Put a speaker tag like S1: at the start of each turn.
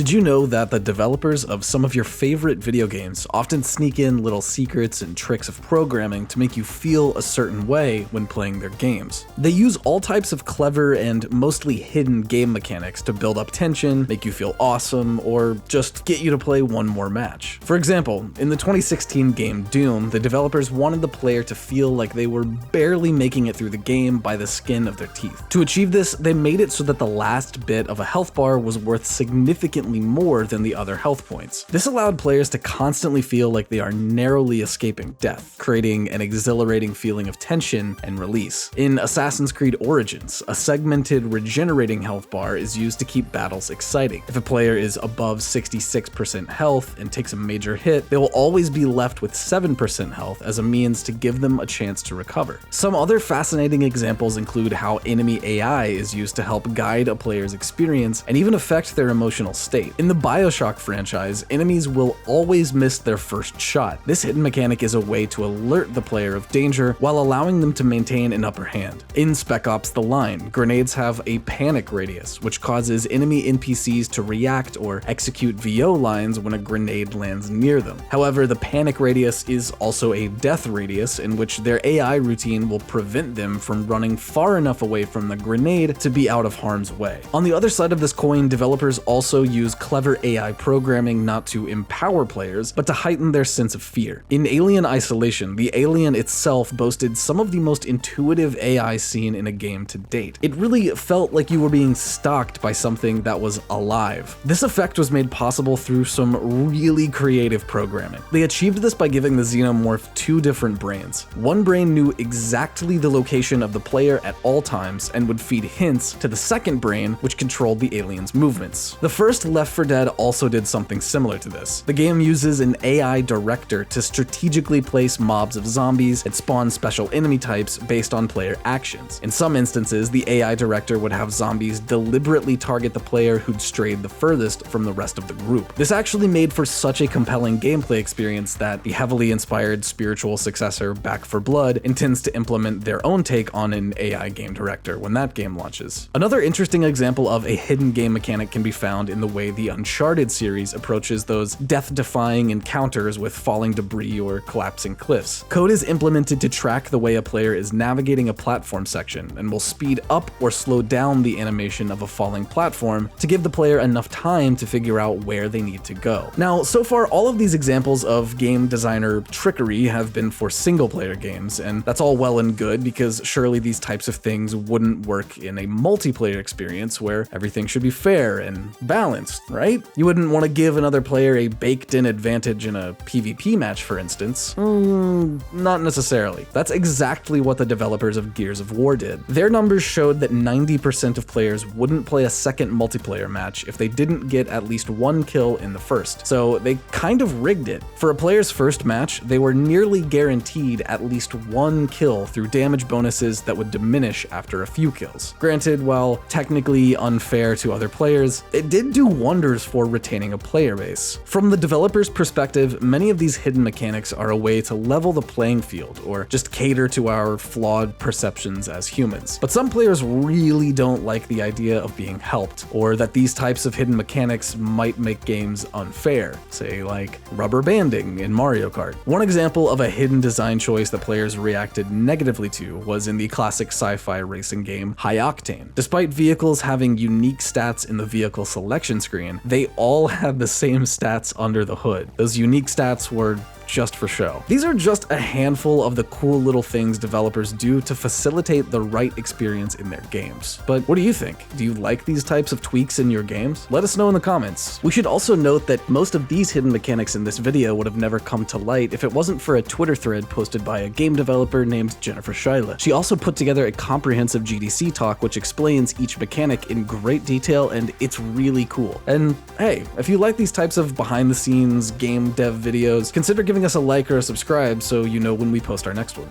S1: Did you know that the developers of some of your favorite video games often sneak in little secrets and tricks of programming to make you feel a certain way when playing their games? They use all types of clever and mostly hidden game mechanics to build up tension, make you feel awesome, or just get you to play one more match. For example, in the 2016 game Doom, the developers wanted the player to feel like they were barely making it through the game by the skin of their teeth. To achieve this, they made it so that the last bit of a health bar was worth significantly more than the other health points. This allowed players to constantly feel like they are narrowly escaping death, creating an exhilarating feeling of tension and release. In Assassin's Creed Origins, a segmented regenerating health bar is used to keep battles exciting. If a player is above 66% health and takes a major hit, they will always be left with 7% health as a means to give them a chance to recover. Some other fascinating examples include how enemy AI is used to help guide a player's experience and even affect their emotional state. In the Bioshock franchise, enemies will always miss their first shot. This hidden mechanic is a way to alert the player of danger while allowing them to maintain an upper hand. In spec-ops The Line, grenades have a panic radius, which causes enemy NPCs to react or execute VO lines when a grenade lands near them. However, the panic radius is also a death radius in which their AI routine will prevent them from running far enough away from the grenade to be out of harm's way. On the other side of this coin, developers also use clever AI programming not to empower players, but to heighten their sense of fear. In Alien Isolation, the alien itself boasted some of the most intuitive AI seen in a game to date. It really felt like you were being stalked by something that was alive. This effect was made possible through some really creative programming. They achieved this by giving the xenomorph two different brains. One brain knew exactly the location of the player at all times and would feed hints to the second brain, which controlled the alien's movements. The first Left 4 Dead also did something similar to this. The game uses an AI director to strategically place mobs of zombies and spawn special enemy types based on player actions. In some instances, the AI director would have zombies deliberately target the player who'd strayed the furthest from the rest of the group. This actually made for such a compelling gameplay experience that the heavily inspired spiritual successor Back 4 Blood intends to implement their own take on an AI game director when that game launches. Another interesting example of a hidden game mechanic can be found in the way the Uncharted series approaches those death-defying encounters with falling debris or collapsing cliffs. Code is implemented to track the way a player is navigating a platform section and will speed up or slow down the animation of a falling platform to give the player enough time to figure out where they need to go. Now, so far, all of these examples of game designer trickery have been for single-player games, and that's all well and good because surely these types of things wouldn't work in a multiplayer experience where everything should be fair and balanced, right? You wouldn't want to give another player a baked-in advantage in a PvP match, for instance. Not necessarily. That's exactly what the developers of Gears of War did. Their numbers showed that 90% of players wouldn't play a second multiplayer match if they didn't get at least one kill in the first, so they kind of rigged it. For a player's first match, they were nearly guaranteed at least one kill through damage bonuses that would diminish after a few kills. Granted, while technically unfair to other players, it did do wonders for retaining a player base. From the developer's perspective, many of these hidden mechanics are a way to level the playing field or just cater to our flawed perceptions as humans. But some players really don't like the idea of being helped, or that these types of hidden mechanics might make games unfair, say like rubber banding in Mario Kart. One example of a hidden design choice that players reacted negatively to was in the classic sci-fi racing game hi-octane. Despite vehicles having unique stats in the vehicle selection screen, they all had the same stats under the hood. Those unique stats were just for show. These are just a handful of the cool little things developers do to facilitate the right experience in their games. But what do you think? Do you like these types of tweaks in your games? Let us know in the comments. We should also note that most of these hidden mechanics in this video would have never come to light if it wasn't for a Twitter thread posted by a game developer named Jennifer Scheurle. She also put together a comprehensive GDC talk which explains each mechanic in great detail, and it's really cool. And hey, if you like these types of behind the scenes game dev videos, consider giving us a like or a subscribe so you know when we post our next one.